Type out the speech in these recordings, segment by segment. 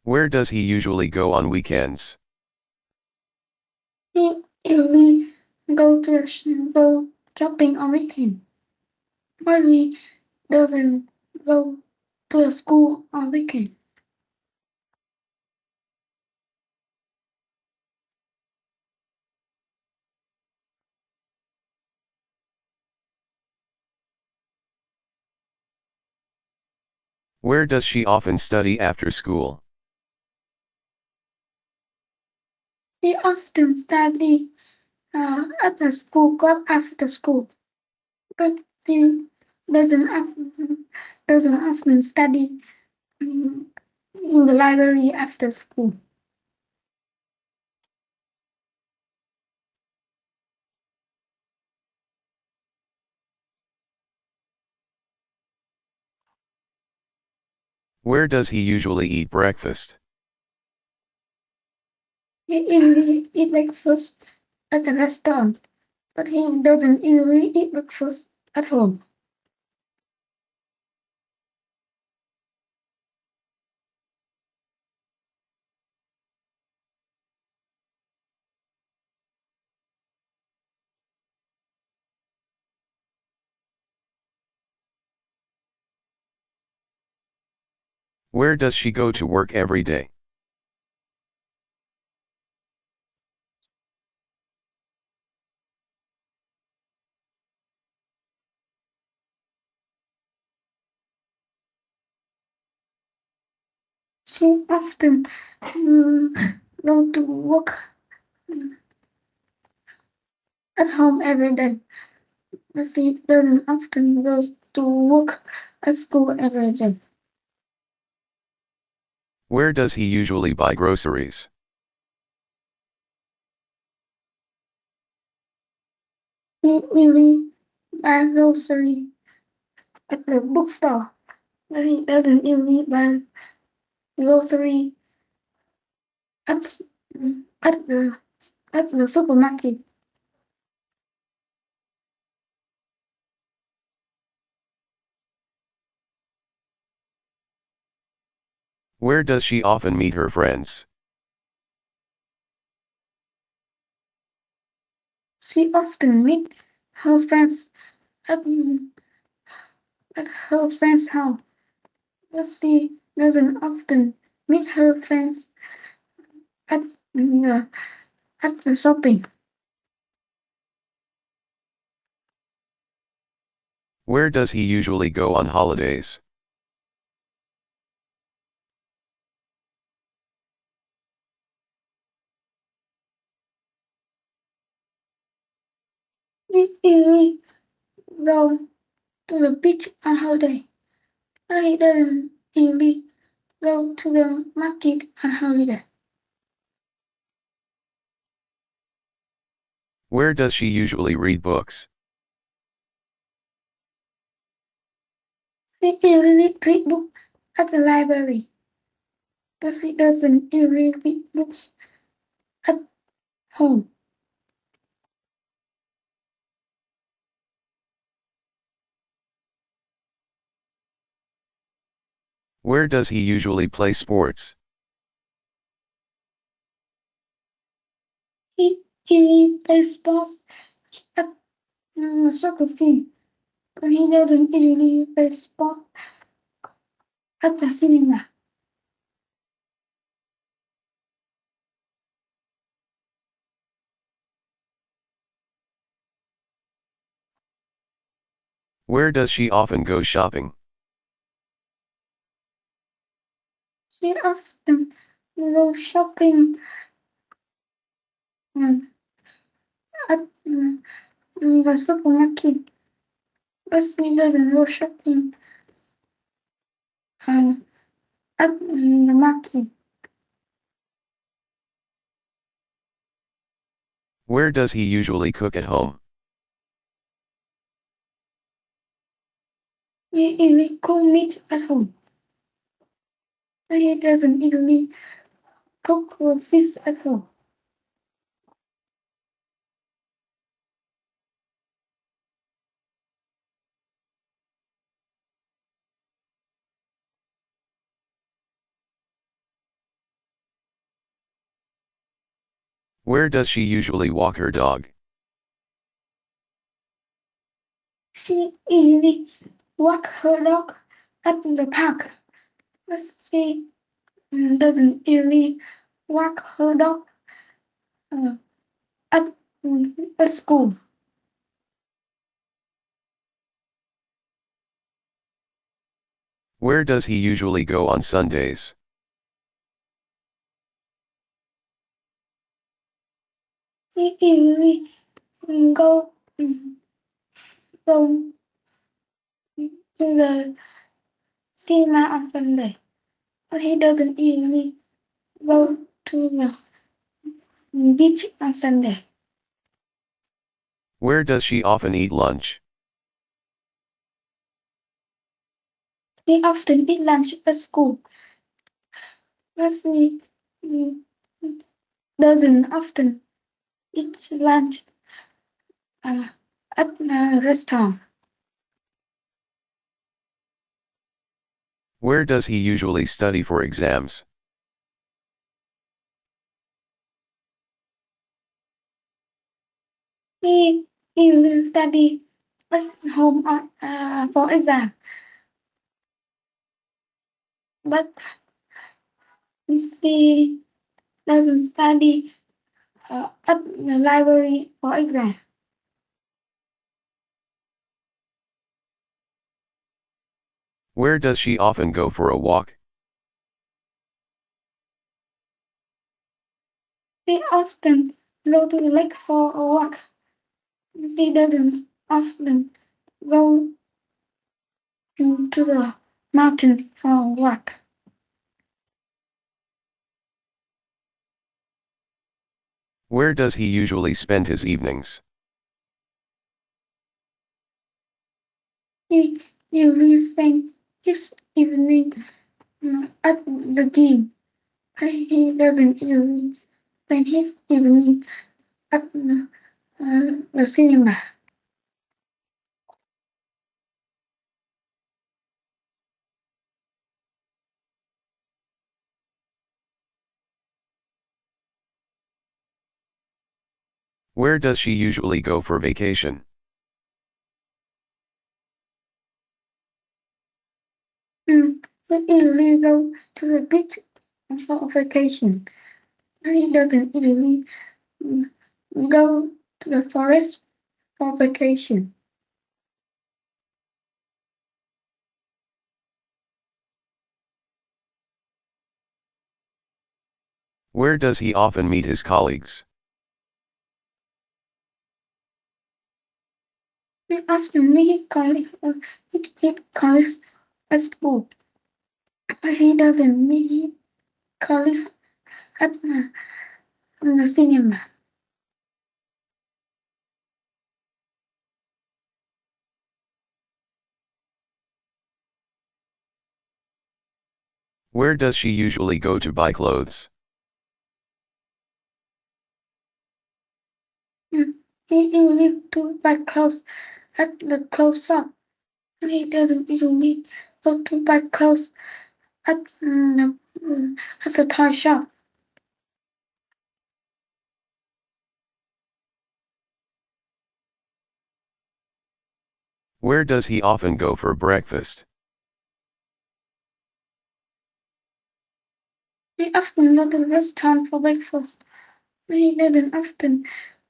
Where does he usually go on weekends? He usually go shopping on weekend, but he doesn't go to the school on weekend. Where does she often study after school? He often study at the school club after school, but he doesn't often, doesn't often study mm, in the library after school. Where does he usually eat breakfast? He usually eat breakfast at the restaurant, but he doesn't usually eat breakfast at home. Where does she go to work every day? She often go to work at home every day, but she doesn't often go to work at school every day. Where does he usually buy groceries? He really buy grocery at the bookstore, but he doesn't usually buy grocery at at the at the supermarket. Where does she often meet her friends? She often meet her friends at, at her friend's house, but she doesn't often meet her friends at the at the shopping. Where does he usually go on holidays? He usually go to the beach on holiday, but he doesn't usually go to the market on holiday. Where does she usually read books? He usually read books at the library, but he doesn't usually read books at home. Where does he usually play sports? He usually plays sports at soccer field, but he doesn't usually play sport at the cinema. Where does she often go shopping? She often goes shopping um, at the supermarket, but she doesn't go shopping um, at the market. Where does he usually cook at home? He usually cook meat at home, but he doesn't usually cook fish at home. Where does she usually walk her dog? She usually walk her dog at the park. But she doesn't usually walk her dog uh, at, at school. Where does he usually go on Sundays? He usually go go to the cinema on Sunday. But he doesn't usually go to the beach on Sunday. Where does she often eat lunch? He often eat lunch at school. But he mm, doesn't often eat lunch uh, at a restaurant. Where does he usually study for exams? He will study at home for exam, but he doesn't study at the library for exam. Where does she often go for a walk? He often go to the lake for a walk. He doesn't often go to the mountain for a walk. Where does he usually spend his evenings? He usually spend his evening at the gym. He doesn't usually spend his evening at the cinema. Where does she usually go for vacation? We usually go to the beach for vacation. He doesn't usually mm, go to the forest for vacation. Where does he often meet his colleagues? We often meet colleagues at school, but he doesn't meet colleagues at the cinema. Where does she usually go to buy clothes? He usually to buy clothes at the clothes shop. He doesn't usually go to buy clothes at at the toy shop. Where does he often go for breakfast? He often go to the restaurant for breakfast. He doesn't often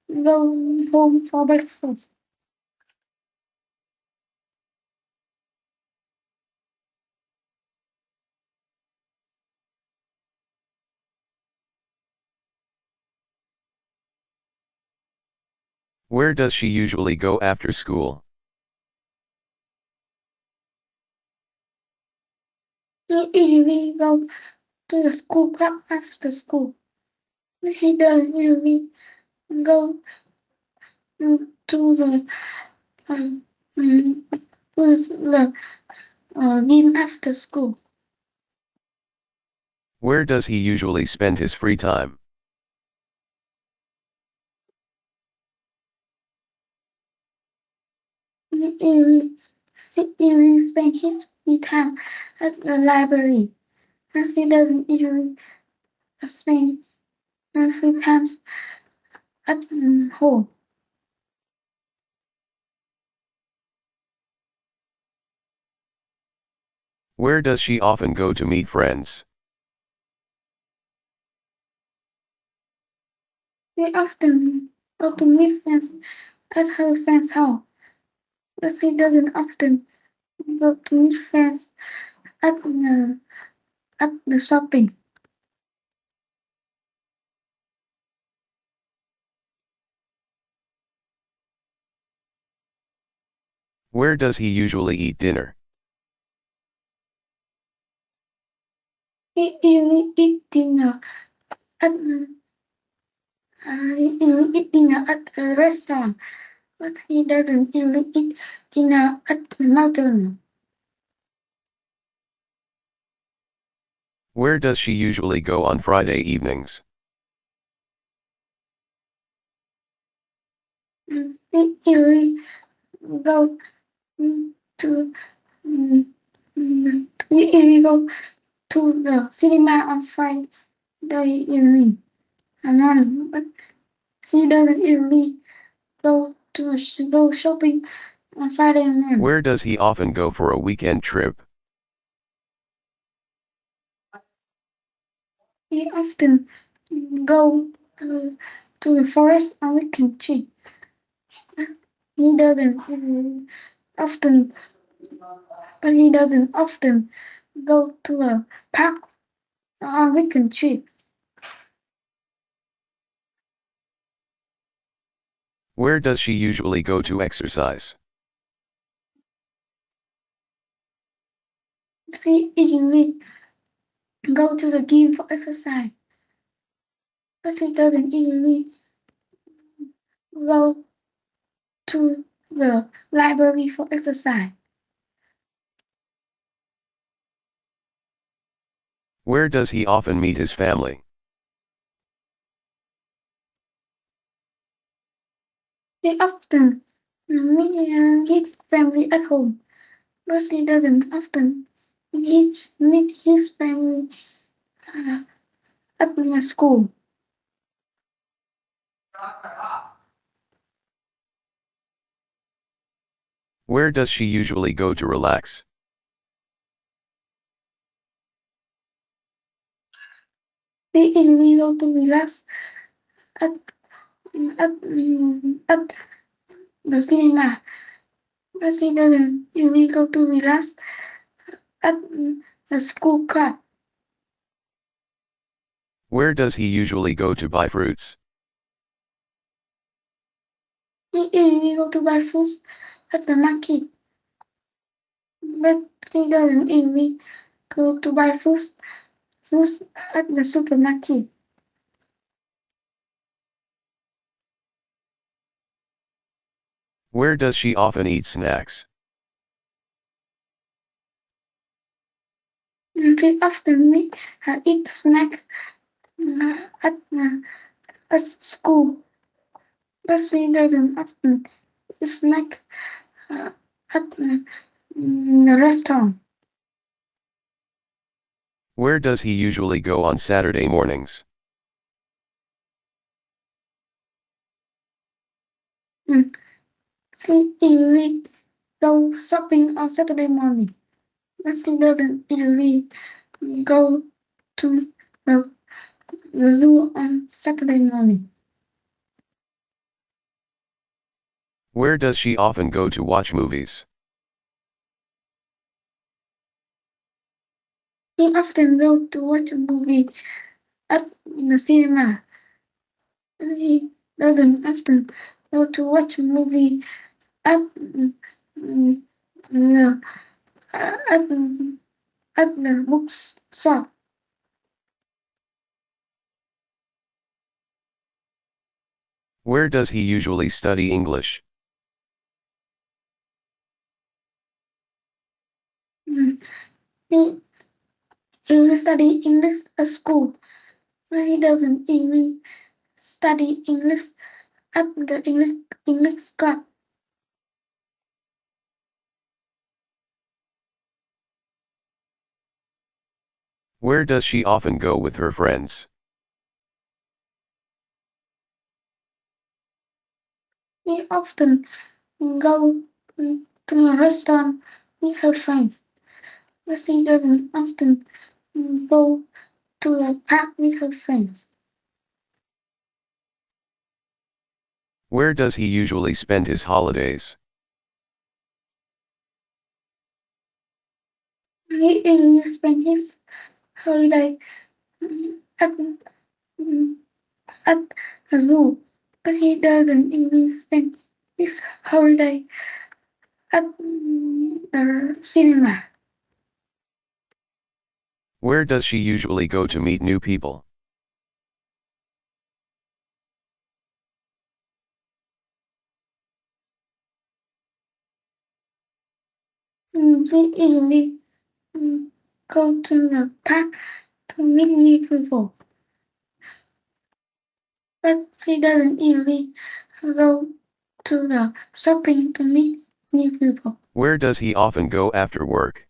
go home for breakfast. Where does she usually go after school? He usually go to the school club after school. He doesn't usually go to the um, to the gym after school. Where does he usually spend his free time? He usually spend his free time at the library, and he doesn't usually spend free times at home. Where does she often go to meet friends? They often go to meet friends at her friend's house, but she doesn't often go to meet friends at the shopping. Where does he usually eat dinner? He usually eat dinner at a restaurant, but he doesn't usually eat dinner at the mountain. Where does she usually go on Friday evenings? He usually go to mm, he usually go to the cinema on Friday evening and morning, but she doesn't usually go shopping on Friday morning. Where does he often go for a weekend trip? He often go to the forest on weekend trip. He doesn't often, but he doesn't often go to a park on weekend trip. Where does she usually go to exercise? She usually go to the gym for exercise, but she doesn't usually go to the library for exercise. Where does he often meet his family? He often meet his family at home, but he doesn't often meet his family uh, at the school. Where does she usually go to relax? They usually go to relax at at the cinema, but he doesn't usually go to relax at the school club. Where does he usually go to buy fruits? He usually go to buy fruits at the market, but he doesn't usually go to buy fruits at the supermarket. Where does she often eat snacks? They often eat snack at school, but she doesn't often eat snack at the restaurant. Where does he usually go on Saturday mornings? Mm. She usually go shopping on Saturday morning, but she doesn't usually go to the, the zoo on Saturday morning. Where does she often go to watch movies? He often go to watch a movie at the cinema. He doesn't often go to watch a movie at no, at, at the bookshop. Where does he usually study English? He usually study English at school, but he doesn't usually study English at the English club. Where does she often go with her friends? He often go to a restaurant with her friends, but she doesn't often go to the park with her friends. Where does he usually spend his holidays? He usually spends his holiday at, mm, at a zoo, but he doesn't usually spend his holiday at the cinema. Where does she usually go to meet new people? She usually mm, go to the park to meet new people, but she doesn't usually go to the shopping to meet new people. Where does he often go after work?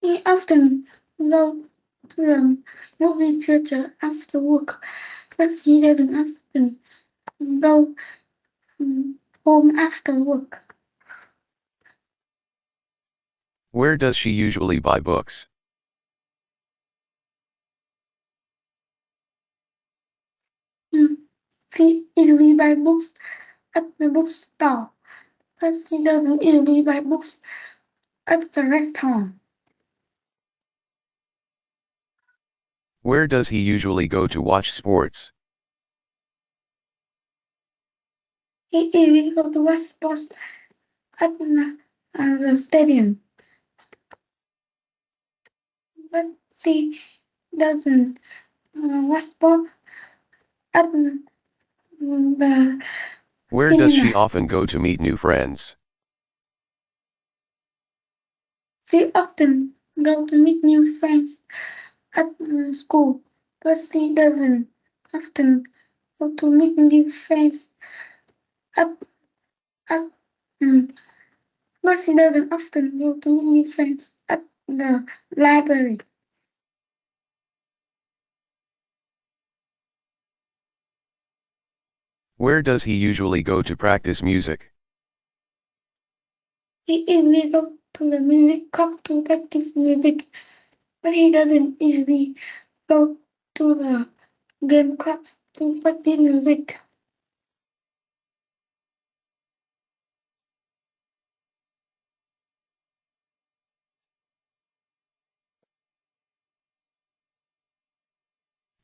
He often go to the movie theater after work, but he doesn't often go home after work. Where does she usually buy books? Mm, She usually buy books at the bookstore, but she doesn't usually buy books at the restaurant. Where does he usually go to watch sports? He usually go to watch sports at the stadium, but she doesn't watch sports at the Where does she cinema. often go to meet new friends? She often go to meet new friends at school, but she doesn't often go to meet new friends at at mm, but she doesn't often go to meet new friends at the library. Where does he usually go to practice music? He usually go to the music club to practice music, but he doesn't usually go to the game club to practice music.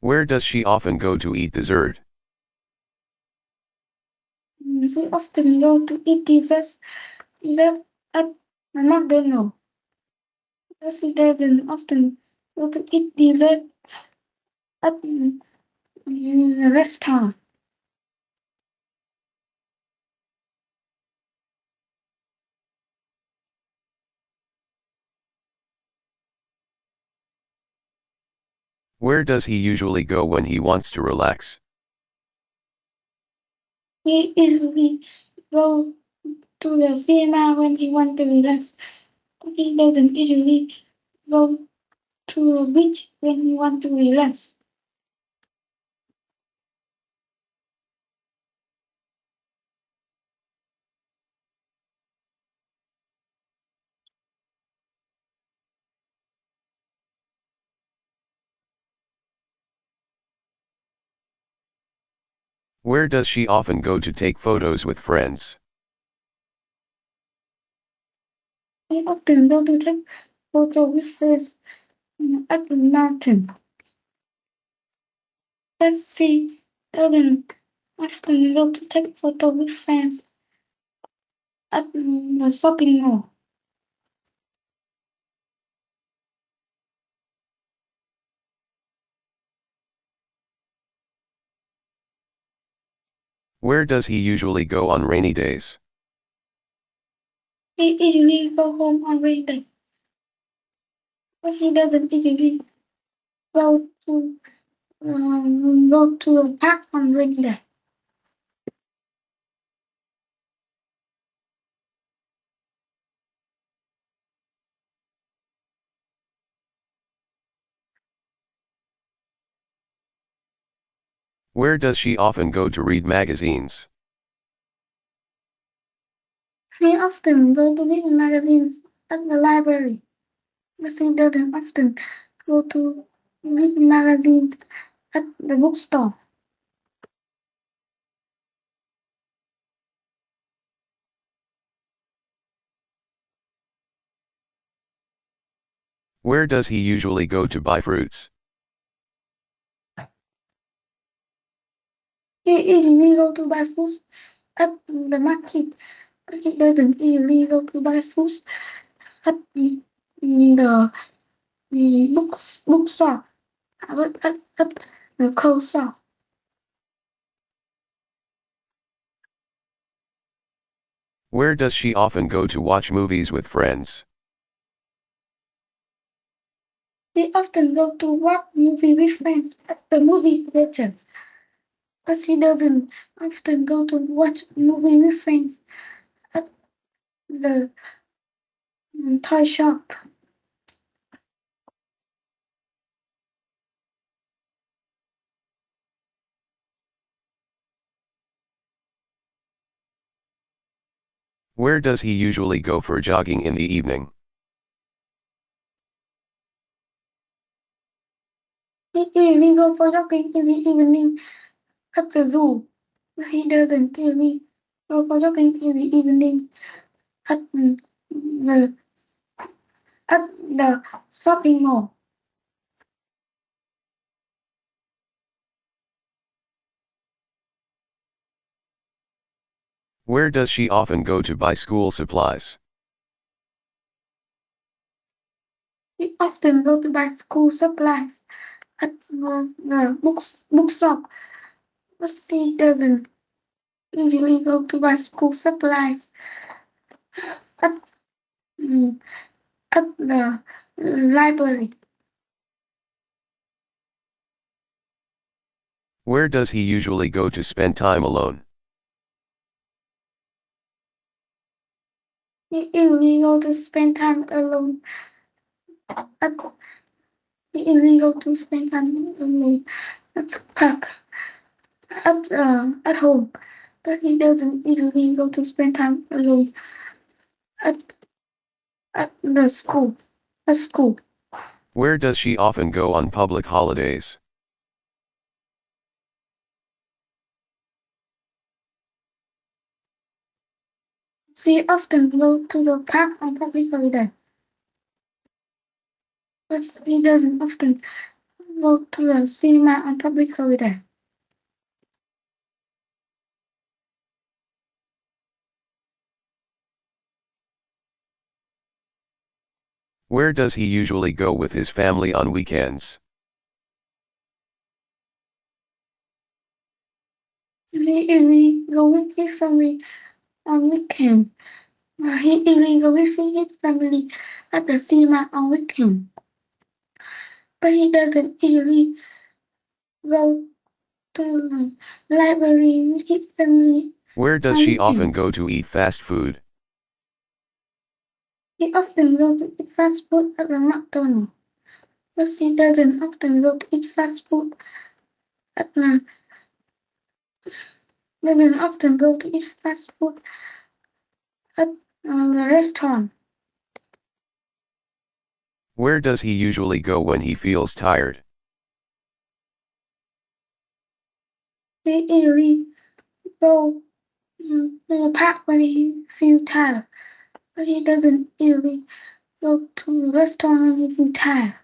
Where does she often go to eat dessert? She often go to eat dessert at McDonald's, but she doesn't often go to eat dessert at a restaurant. Where does he usually go when he wants to relax? He usually go to the cinema when he wants to relax. He doesn't usually go to a beach when he wants to relax. Where does she often go to take photos with friends? He often go to take photo with friends at the mountain. But she doesn't often go to take photo with friends at the shopping mall. Where does he usually go on rainy days? He usually go home on rainy day, but he doesn't usually go to a park on rainy day. Where does she often go to read magazines? He often go to read magazines at the library, but he doesn't often go to read magazines at the bookstore. Where does he usually go to buy fruits? He usually go to buy fruits at the market, but he doesn't usually go to buy fruits at the bookshop, at the clothes shop. Where does she often go to watch movies with friends? He often go to watch movie with friends at the movie theater, but he doesn't often go to watch movie with friends at the toy shop. Where does he usually go for jogging in the evening? He usually go for jogging in the evening at the zoo, but he doesn't usually go for jogging in the evening at the at the shopping mall. Where does she often go to buy school supplies? He often go to buy school supplies at the bookshop, but he doesn't usually go to buy school supplies at mm, at the library. Where does he usually go to spend time alone? He usually go to spend time alone at he usually go to spend time alone at the park at home, but he doesn't usually go to spend time alone at at the school at school. Where does she often go on public holidays? She often go to the park on public holiday, but he doesn't often go to the cinema on public holiday. Where does he usually go with his family on weekends? He usually go with his family on weekend. He usually go with his family at the cinema on weekend, but he doesn't usually go to the library with his family Where does on she often weekend. go to eat fast food? He often go to eat fast food at the McDonald's, but he doesn't often go to eat fast food at the doesn't often go to eat fast food at the restaurant. Where does he usually go when he feels tired? He usually go to the park when he feels tired, but he doesn't usually go to a restaurant when he feels tired.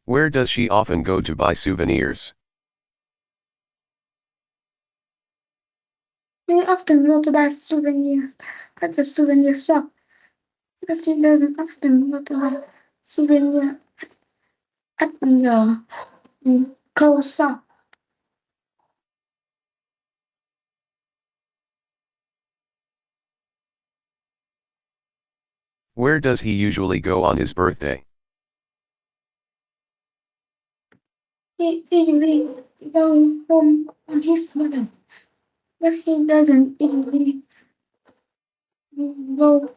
Where does she often go to buy souvenirs? He often go to buy souvenirs at the souvenir shop, but he doesn't often go to buy souvenir at the clothes shop. Where does he usually go on his birthday? He usually go home on his birthday, but he doesn't usually go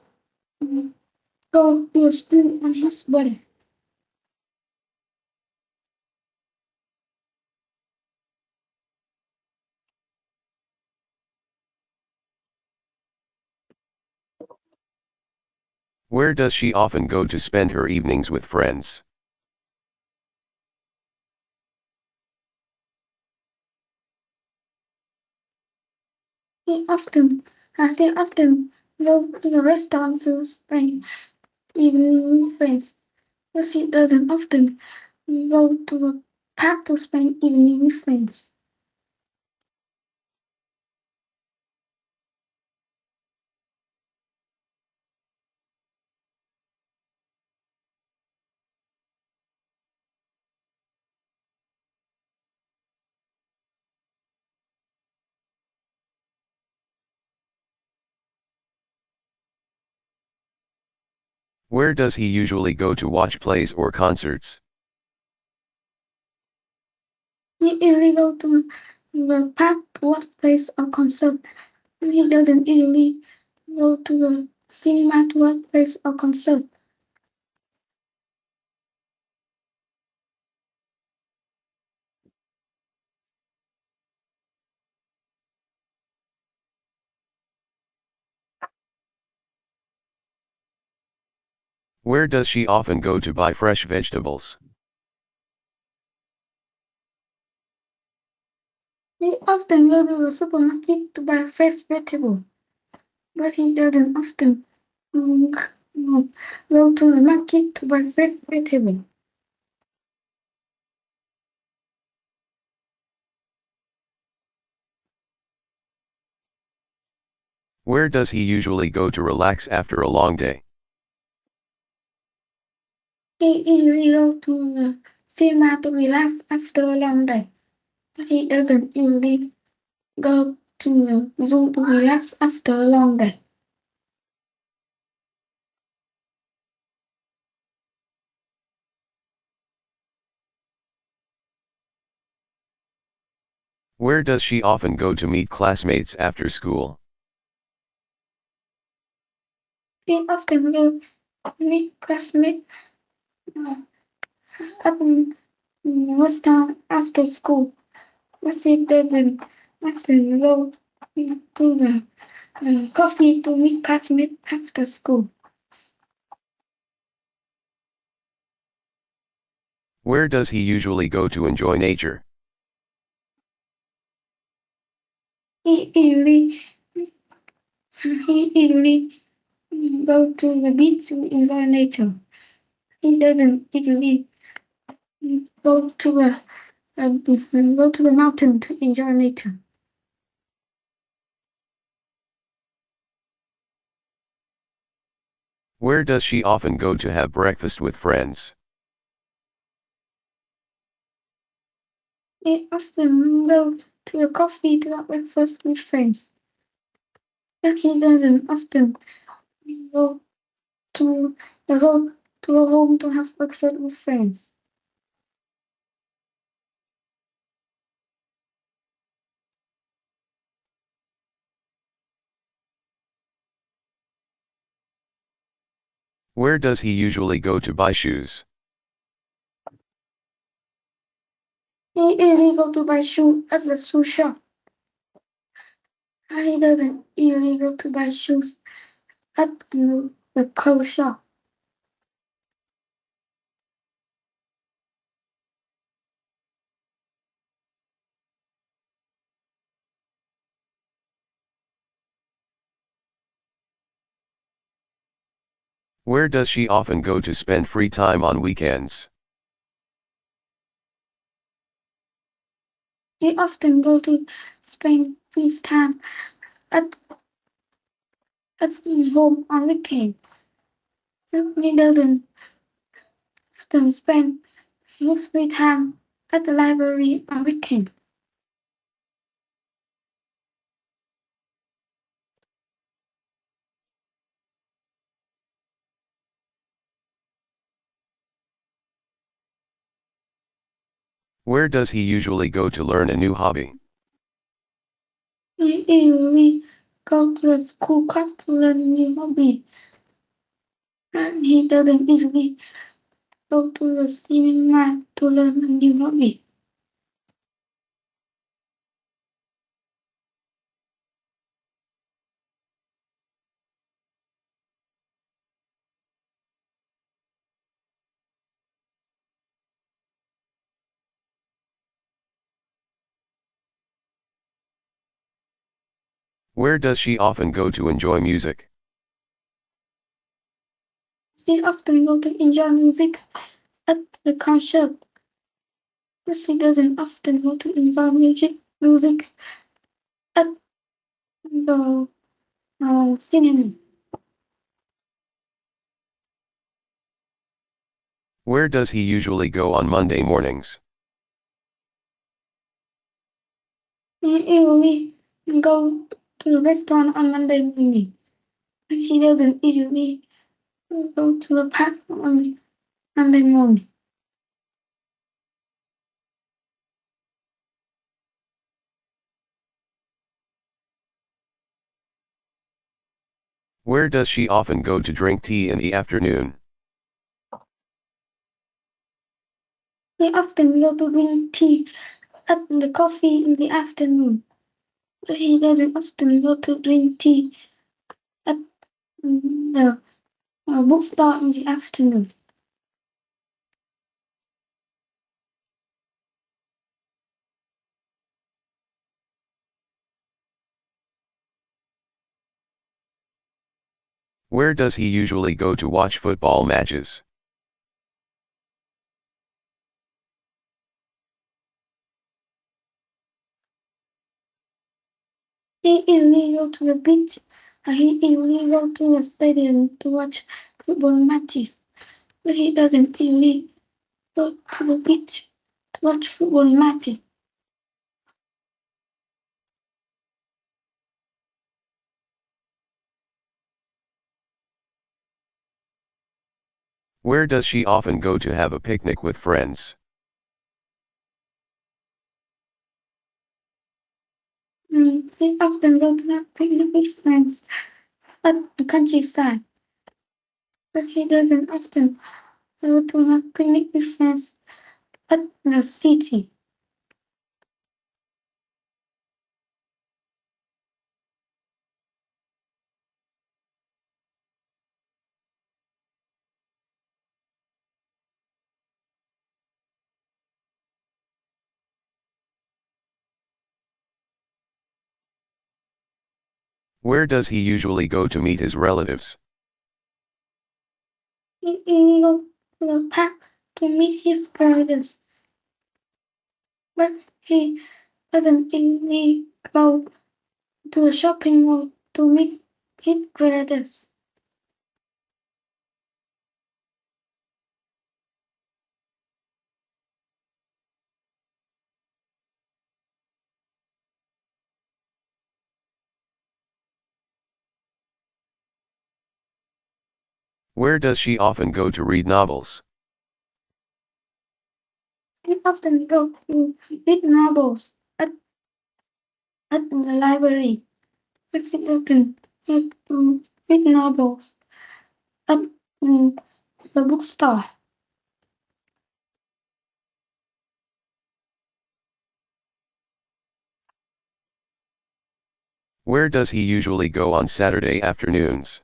go to school on his body. Where does she often go to spend her evenings with friends? They often go to the restaurant to spend evening with friends, but she doesn't often go to the park to spend evening with friends. Where does he usually go to watch plays or concerts? He usually go to the park, workplace, or concert. He doesn't usually go to the cinema, to workplace, or concert. Where does she often go to buy fresh vegetables? He often go to the supermarket to buy fresh vegetables, but he doesn't often mm, go to the market to buy fresh vegetables. Where does he usually go to relax after a long day? He usually go to the cinema to relax after a long day, but he doesn't usually go to the zoo to relax after a long day. Where does she often go to meet classmates after school? He often go meet classmates at restaurant after school, but he doesn't often go to the coffee to meet classmates after school. Where does he usually go to enjoy nature? He usually he usually go to the beach to enjoy nature. He doesn't usually go to go to the mountain to enjoy nature. Where does she often go to have breakfast with friends? He often go to a coffee to have breakfast with friends, but he doesn't often go to go to a home to have breakfast with friends. Where does he usually go to buy shoes? He usually go to buy shoes at the shoe shop. He doesn't usually go to buy shoes at the clothes shop. Where does she often go to spend free time on weekends? He often go to spend his time at at home on weekend. He doesn't often spend his free time at the library on weekend. Where does he usually go to learn a new hobby? He usually go to a school club to learn a new hobby. And he doesn't usually go to the cinema to learn a new hobby. Where does she often go to enjoy music? She often go to enjoy music at the concert. But she doesn't often go to enjoy music at the cinema. Where does he usually go on Monday mornings? He usually go to the restaurant on Monday morning. He doesn't usually go to the park on Monday morning. Where does she often go to drink tea in the afternoon? He often go to drink tea at the coffee in the afternoon. But he doesn't often go to drink tea at the bookstore in the afternoon. Where does he usually go to watch football matches? He usually go to the beach. He usually go to the stadium to watch football matches. But he doesn't usually go to the beach to watch football matches. Where does she often go to have a picnic with friends? They often go to have picnic with friends at the countryside. But he doesn't often go to have picnic with friends at the city. Where does he usually go to meet his relatives? He usually go to the park to meet his brothers. But he doesn't usually go to a shopping mall to meet his brothers. Where does she often go to read novels? He often go to read novels at the library. But he doesn't go to read novels at the bookstore. Where does he usually go on Saturday afternoons?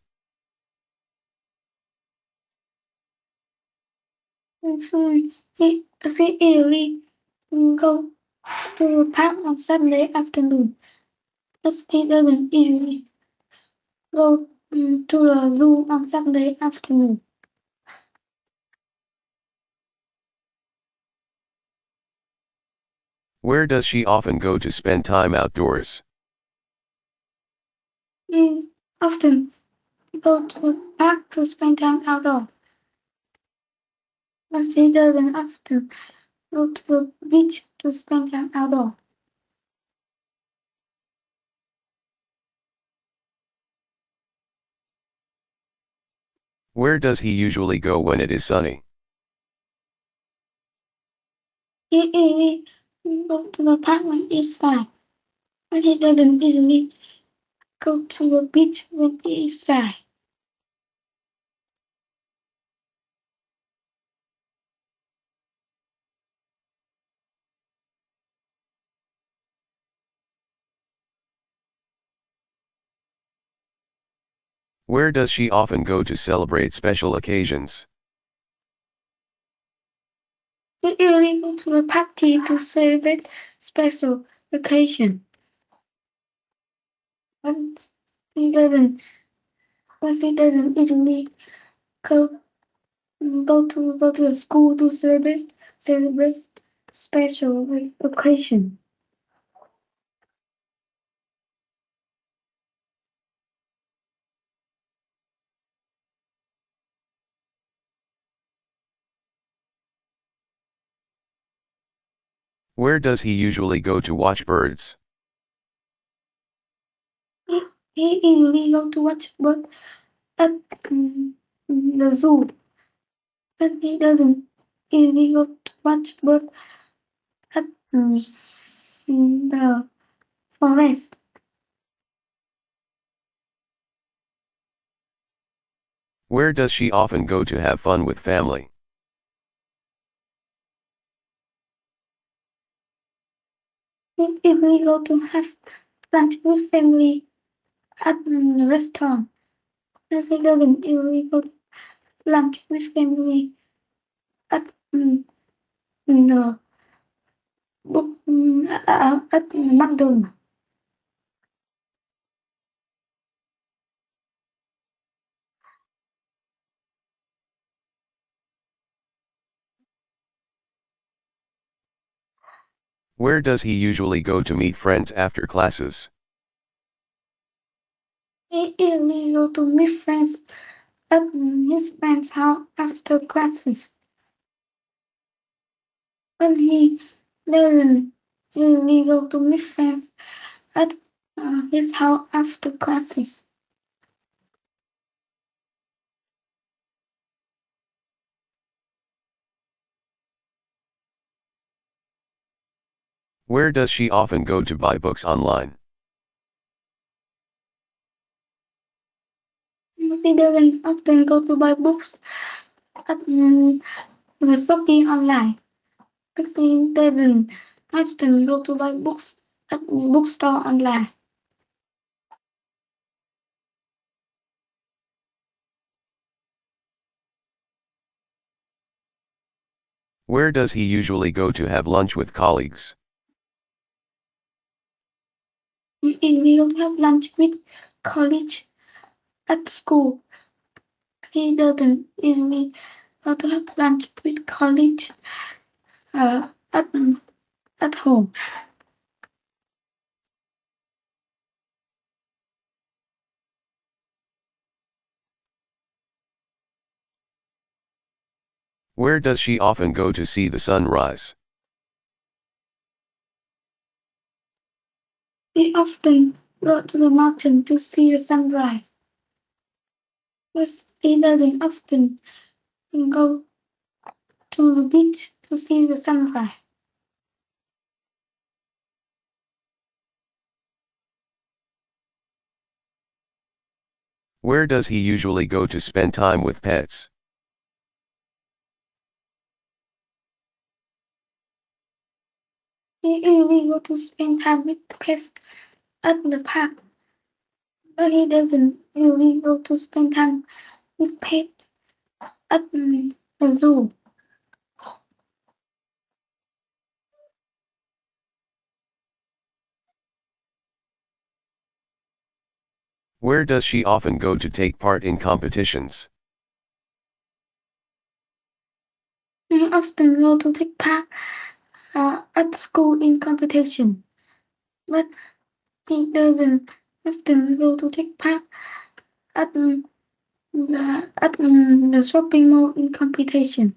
And so he usually go to the park on Saturday afternoon. But he doesn't usually go to the zoo on Saturday afternoon. Where does she often go to spend time outdoors? He often go to the park to spend time outdoors. But he doesn't often go to the beach to spend time outdoors. Where does he usually go when it is sunny? He usually go to the park when it's sunny. but he doesn't usually go to the beach when he is sad. Where does she often go to celebrate special occasions? He usually go to a party to celebrate special occasion. But he doesn't but he doesn't usually go go to the school to celebrate special occasion. Where does he usually go to watch birds? He usually go to watch bird at the zoo. But he doesn't usually go to watch bird at the forest. Where does she often go to have fun with family? He usually go to have lunch with family at the restaurant. But he doesn't usually go to lunch with family at the at McDonald's. Where does he usually go to meet friends after classes? He usually go to meet friends at his friend's house after classes. But he doesn't usually go to meet friends at his house after classes. Where does she often go to buy books online? He doesn't often go to buy books at the shopping online. But he doesn't often go to buy books at the bookstore online. Where does he usually go to have lunch with colleagues? He usually go to have lunch with colleagues at school. He doesn't usually go to have lunch with colleagues uh, at at home. Where does she often go to see the sunrise? He often go to the mountain to see the sunrise. But he doesn't often go to the beach to see the sunrise. Where does he usually go to spend time with pets? He usually go to spend time with pets at the park. But he doesn't usually go to spend time with pets at the zoo. Where does she often go to take part in competitions? He often go to take part at school in competition. But he doesn't often go to take part at the shopping mall in competition.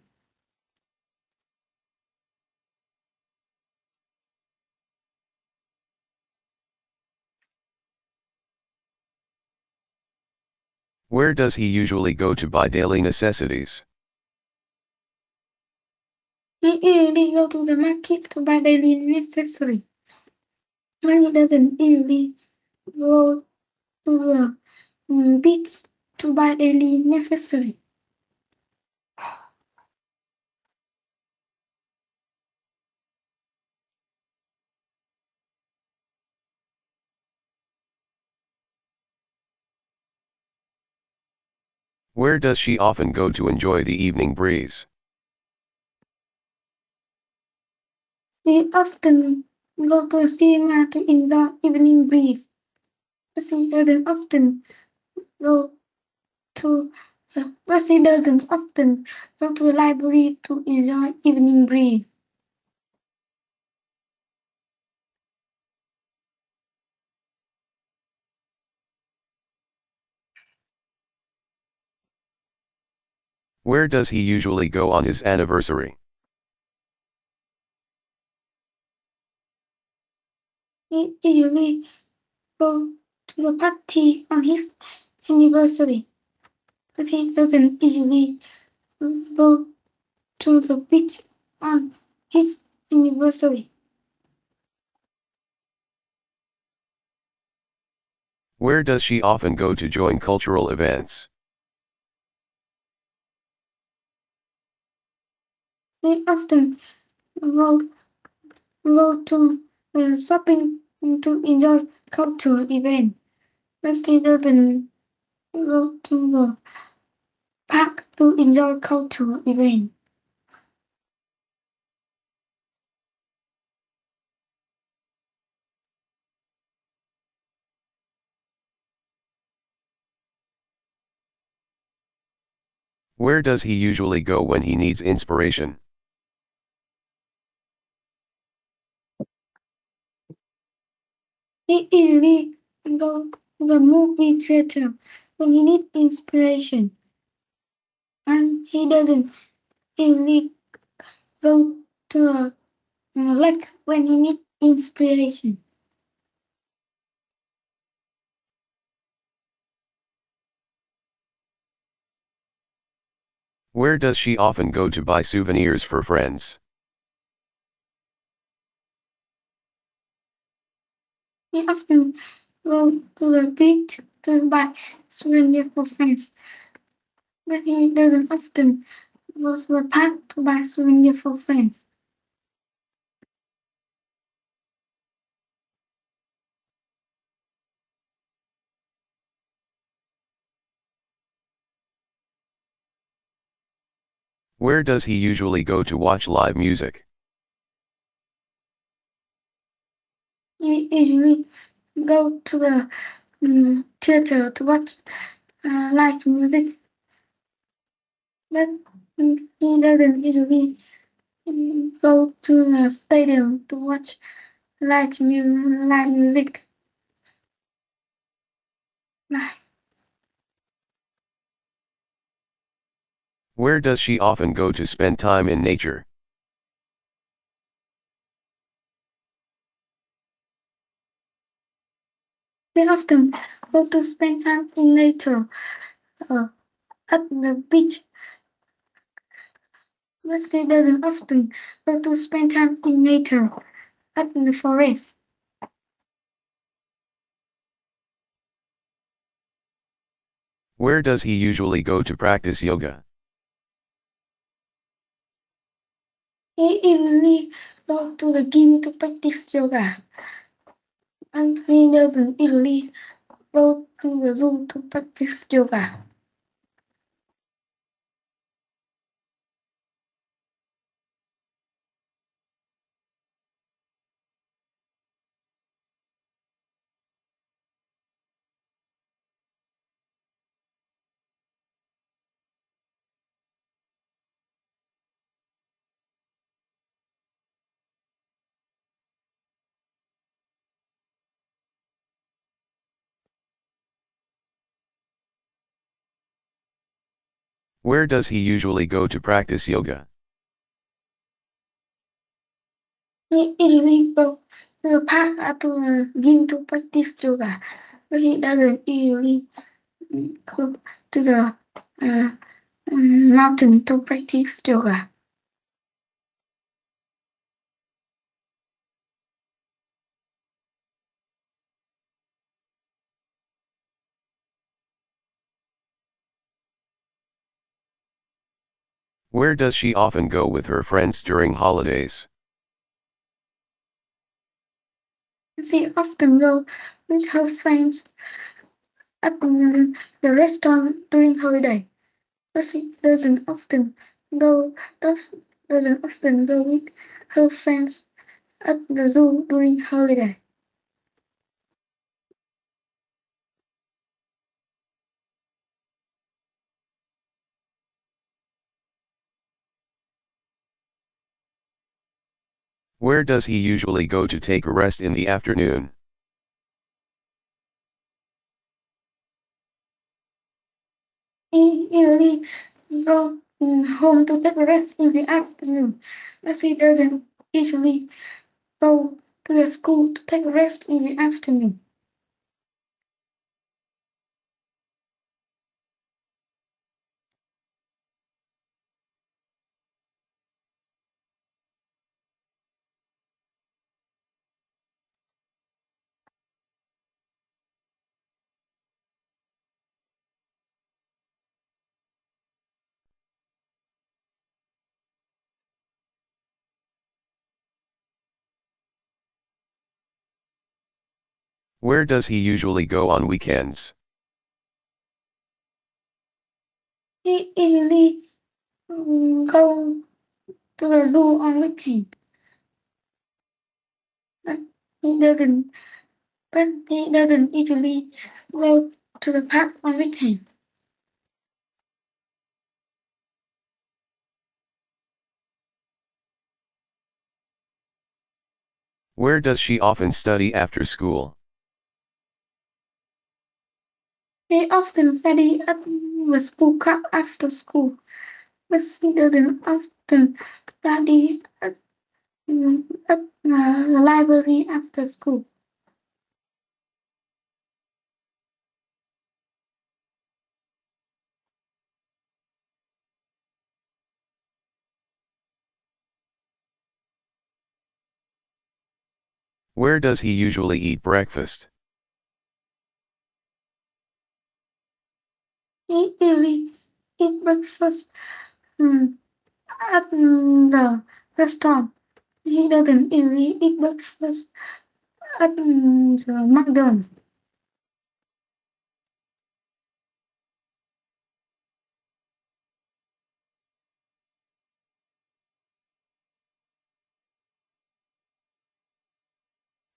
Where does he usually go to buy daily necessities? He usually go to the market to buy daily necessary. But he doesn't usually go to the beach to buy daily necessary. Where does she often go to enjoy the evening breeze? She often go to a cinema to enjoy evening breeze. But she doesn't often go to but she doesn't often go to a library to enjoy evening breeze. Where does he usually go on his anniversary? He usually go to the party on his anniversary, but he doesn't usually go to the beach on his anniversary. Where does she often go to join cultural events? She often go, go to shopping to enjoy cultural event, but she doesn't go to the park to enjoy cultural event. Where does he usually go when he needs inspiration? He usually go to the movie theater when he needs inspiration, and he doesn't usually go to a lake when he needs inspiration. Where does she often go to buy souvenirs for friends? He often go to the beach to buy souvenirs for friends, but he doesn't often go to the park to buy souvenirs for friends. Where does he usually go to watch live music? He usually go to the theater to watch live music, but he doesn't usually go to the stadium to watch live music. Live. Where does she often go to spend time in nature? They often go to spend time in nature uh, at the beach, but they doesn't often go to spend time in nature at the forest. Where does he usually go to practice yoga? He usually go to the gym to practice yoga, and he doesn't usually go to the zoo to practice yoga. Where does he usually go to practice yoga? He usually go to the park or to the gym to practice yoga, but he doesn't usually go to the uh, mountain to practice yoga. Where does she often go with her friends during holidays? She often go with her friends at the restaurant during holiday, but she go does, doesn't often go with her friends at the zoo during holiday. Where does he usually go to take a rest in the afternoon? He usually go home to take a rest in the afternoon, but he doesn't usually go to the school to take a rest in the afternoon. Where does he usually go on weekends? He usually go to the zoo on weekend, but he doesn't. But he doesn't usually go to the park on weekend. Where does she often study after school? He often study at the school club after school, but he doesn't often study at the library after school. Where does he usually eat breakfast? He usually eat breakfast at the restaurant. He doesn't usually eat breakfast at the McDonald's.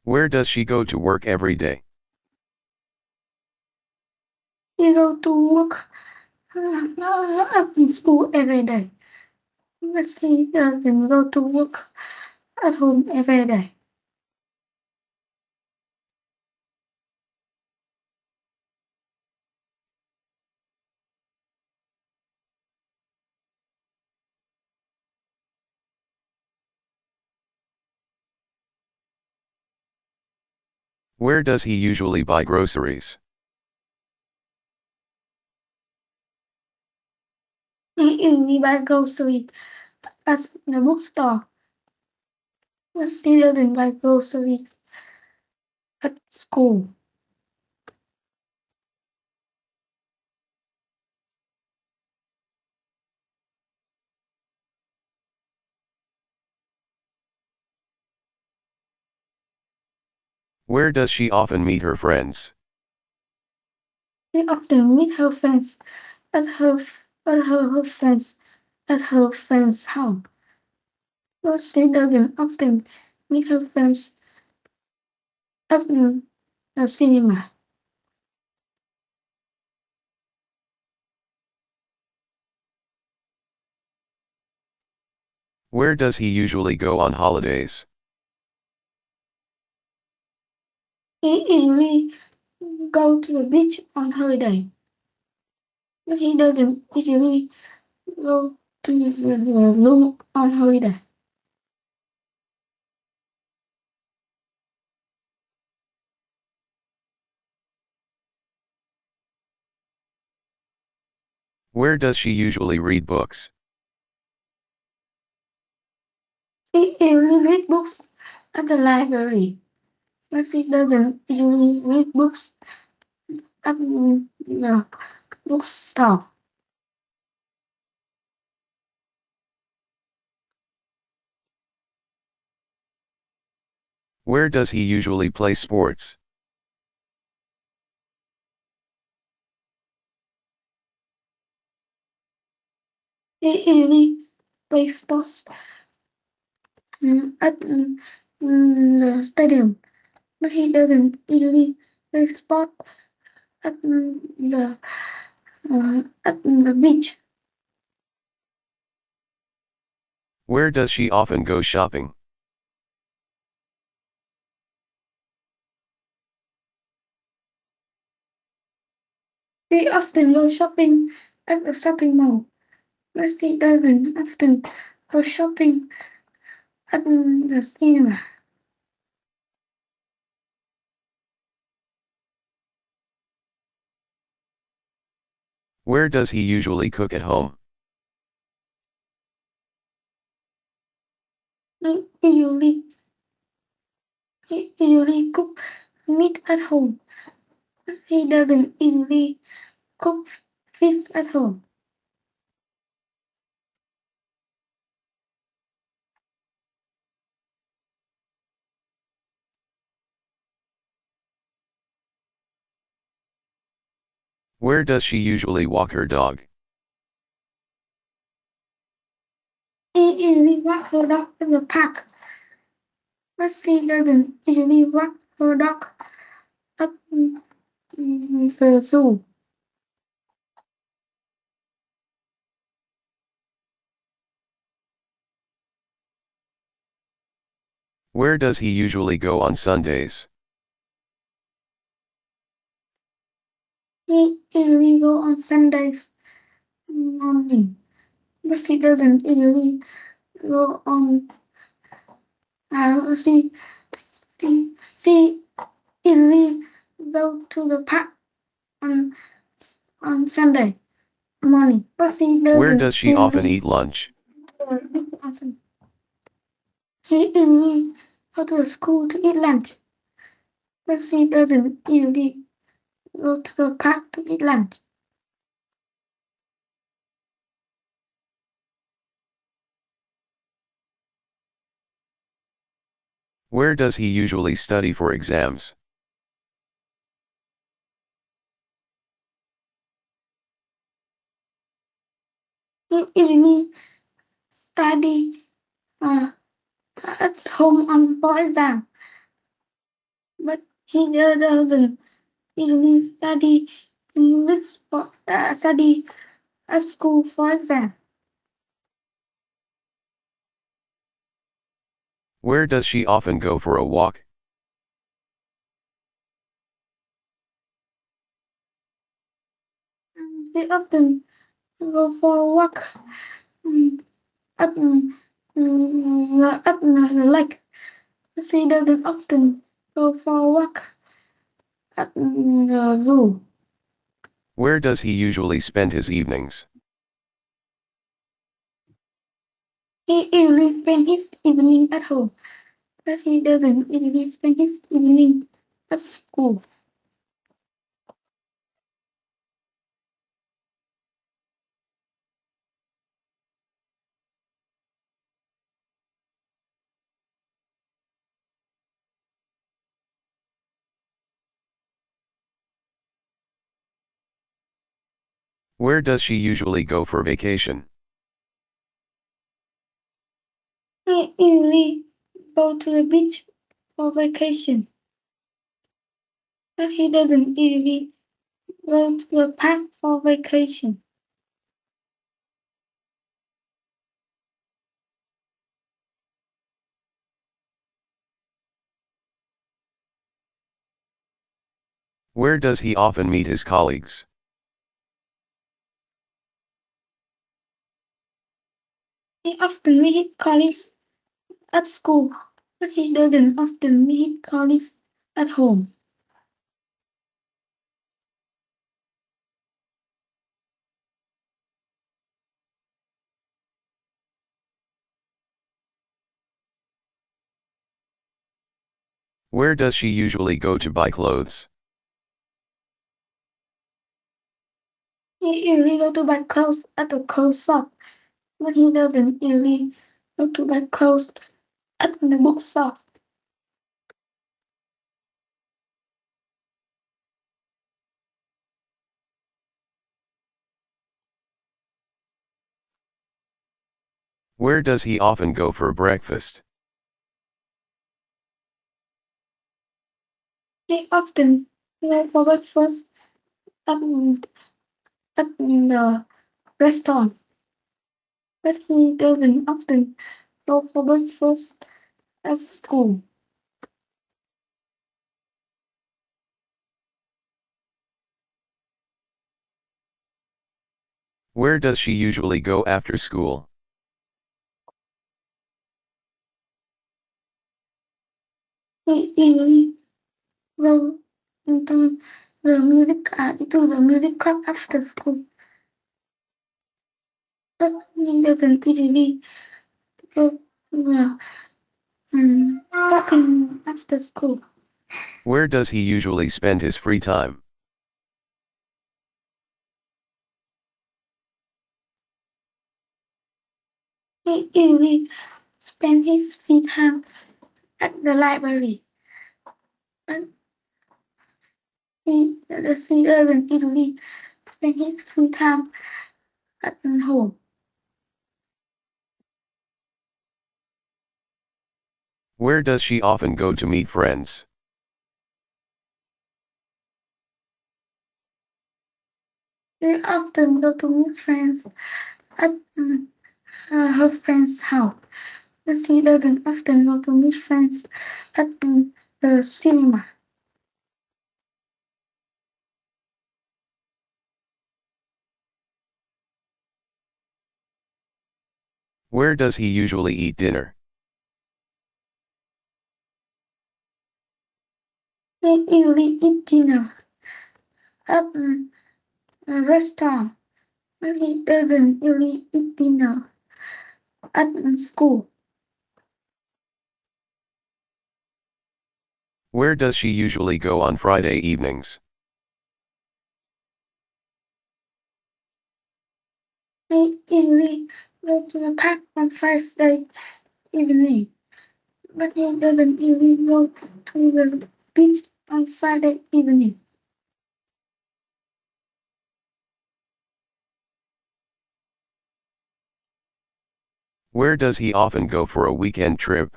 Where does she go to work every day? He go to work at school every day, but he doesn't go to work at home every day. Where does he usually buy groceries? He usually buy groceries at the bookstore, but he doesn't buy groceries at school. Where does she often meet her friends? She often meet her friends at her friends at her friend's house, but she doesn't often meet her friends at the cinema. Where does he usually go on holidays? He usually go to the beach on holiday, but he doesn't usually go to the zoo on holiday. Where does she usually read books? She usually read books at the library, but she doesn't usually read books at the bookstore. Where does he usually play sports? He usually plays sports at the stadium, but he doesn't usually play sport at the beach. Where does she often go shopping? They often go shopping at the shopping mall, but she doesn't often go shopping at the cinema. Where does he usually cook at home? He usually he usually cook meat at home. He doesn't usually cook fish at home. Where does she usually walk her dog? He usually walks her dog in the park, but she doesn't usually walk her dog at the zoo. Where does he usually go on Sundays? He usually go on Sundays morning, but she doesn't usually go on. She usually go to the park on on Sunday morning, but she Where doesn't does she often usually eat lunch? on Sunday. He usually go to the school to eat lunch, but she doesn't usually go to the park to eat lunch. Where does he usually study for exams? He usually study at home on for exam, but he doesn't usually study English for study at school for exam. Where does she often go for a walk? They often go for a walk at the lake. She doesn't often go for a walk at the zoo. Where does he usually spend his evenings? He usually spends his evening at home, but he doesn't usually spend his evening at school. Where does she usually go for vacation? He usually go to the beach for vacation, but he doesn't usually go to the park for vacation. Where does he often meet his colleagues? He often meet colleagues at school, but he doesn't often meet colleagues at home. Where does she usually go to buy clothes? He usually go to buy clothes at the clothes shop, but he doesn't usually go to buy clothes at the bookshop. Where does he often go for breakfast? He often goes for breakfast at, at the restaurant, but he doesn't often go for breakfast at school. Where does she usually go after school? He usually goes into the music club after school, but he doesn't usually go shopping after school. Where does he usually spend his free time? He usually spends his free time at the library, but he doesn't usually spend his free time at home. Where does she often go to meet friends? They often go to meet friends at her friend's house, but she doesn't often go to meet friends at the cinema. Where does he usually eat dinner? They usually eat dinner at a restaurant, but he doesn't usually eat dinner at school. Where does she usually go on Friday evenings? They usually go to the park on Thursday evening, but he doesn't usually go to the beach on Friday evening. Where does he often go for a weekend trip?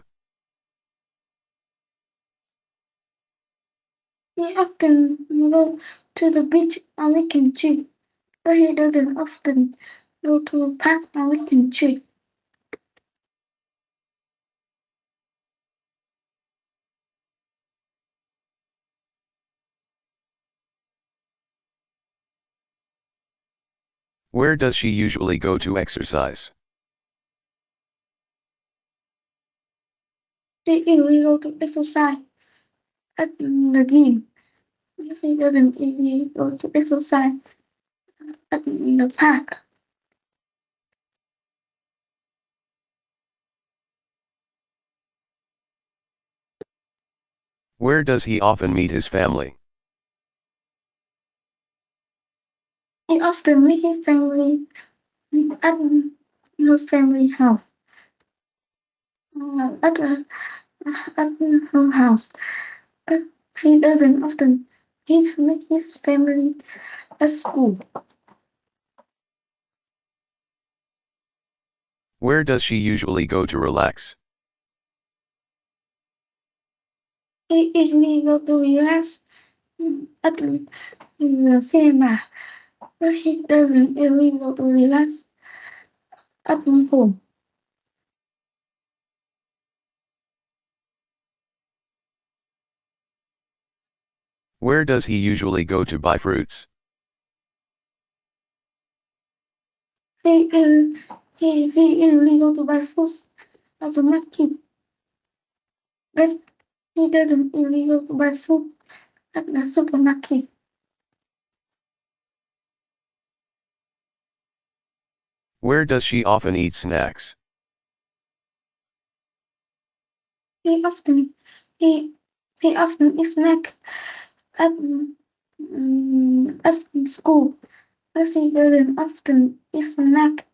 He often go to the beach on weekend trip, but he doesn't often go to a park on weekend trip. Where does she usually go to exercise? They usually go to exercise at the gym, but he doesn't usually go to exercise at the park. Where does he often meet his family? He often meet his family at her family house, at her house. But he doesn't often meet his family at school. Where does she usually go to relax? He usually go to relax at the cinema, but he doesn't usually go to relax at home. Where does he usually go to buy fruits? He usually go to buy fruits at the market, but he doesn't usually go to buy fruit at the supermarket. Where does she often eat snacks? He often he he often eats snack at at school, but he doesn't often eat snack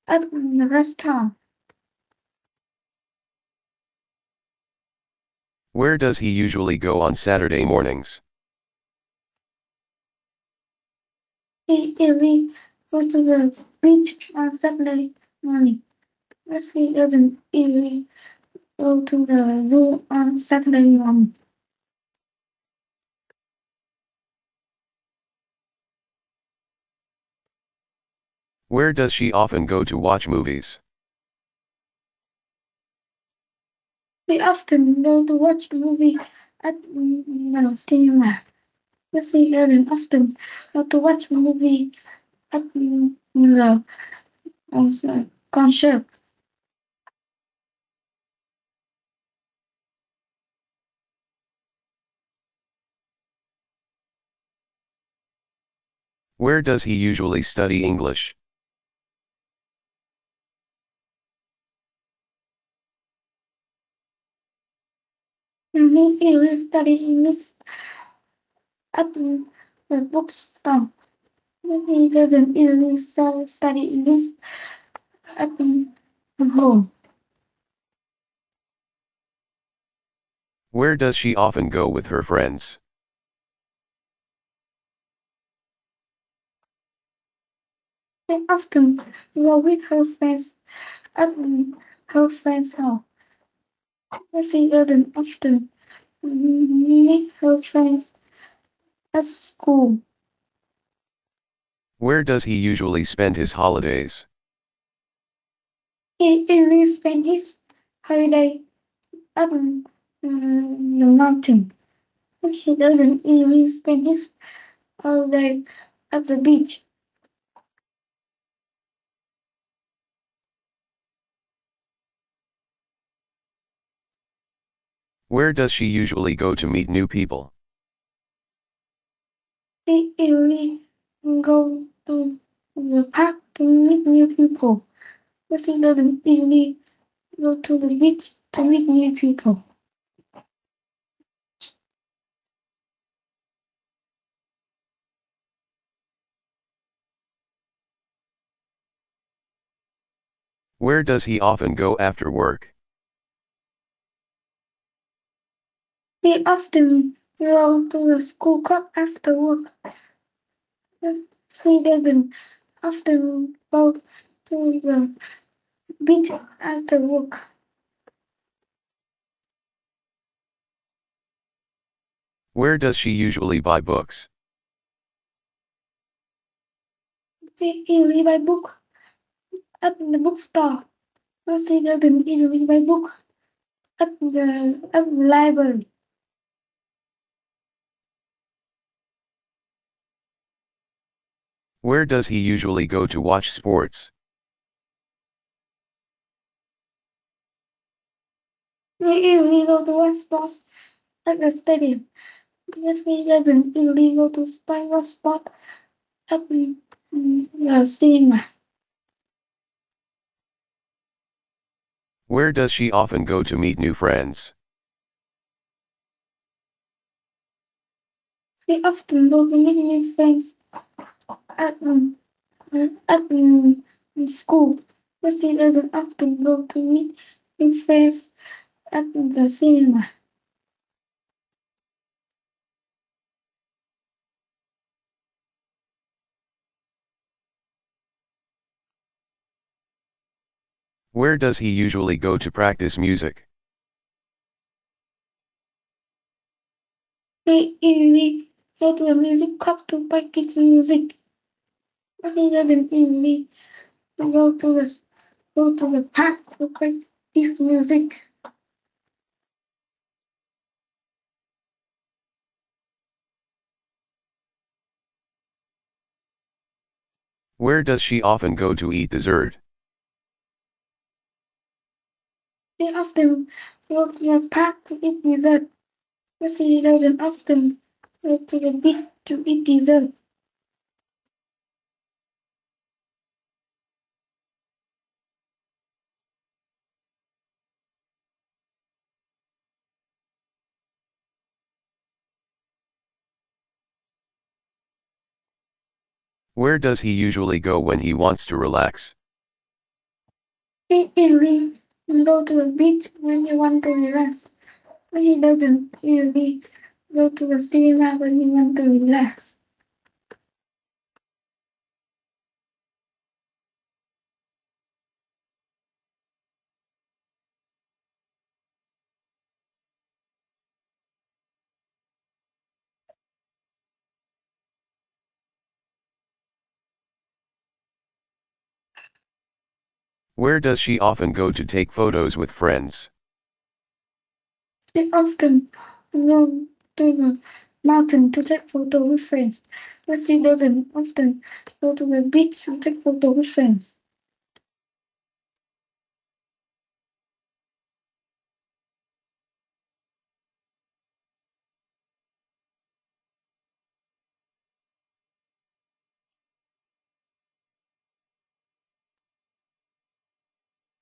at the restaurant. Where does he usually go on Saturday mornings? He usually go to the beach on Saturday morning, Wesley doesn't usually go to the zoo on Saturday morning. Where does she often go to watch movies? They often go to watch a movie at the cinema. Wesley doesn't often go to watch a movie at the concert. Where does he usually study English? And he usually study English at the bookstore. He doesn't usually study English at home. Where does she often go with her friends? They often go with her friends at her friend's house. But she doesn't often meet her friends at school. Where does he usually spend his holidays? He usually spends his holiday at the mountain. He doesn't usually spend his holiday at the beach. Where does she usually go to meet new people? He usually go to the park to meet new people. But he doesn't usually go to the beach to meet new people. Where does he often go after work? He often go to the school club after work. But he doesn't often go to the beach after work. Where does she usually buy books? He usually buy book at the bookstore. But he doesn't usually buy book at the library. Where does he usually go to watch sports? He usually go to watch sports at the stadium. But he doesn't usually go to watch sport at the cinema. Where does she often go to meet new friends? He often go to meet new friends at school, but he doesn't often go to meet new friends at the cinema. Where does he usually go to practice music? He usually go to a music club to practice music, but he doesn't usually go to the park to practice music. Where does she often go to eat dessert? He often go to the park to eat dessert, but he doesn't often go to the beach to eat dessert. Where does he usually go when he wants to relax? He usually go to a beach when he want to relax, but he doesn't usually go to the cinema when he want to relax. Where does she often go to take photos with friends? She often go to the mountain to take photo with friends, but she doesn't often go to the beach to take photo with friends.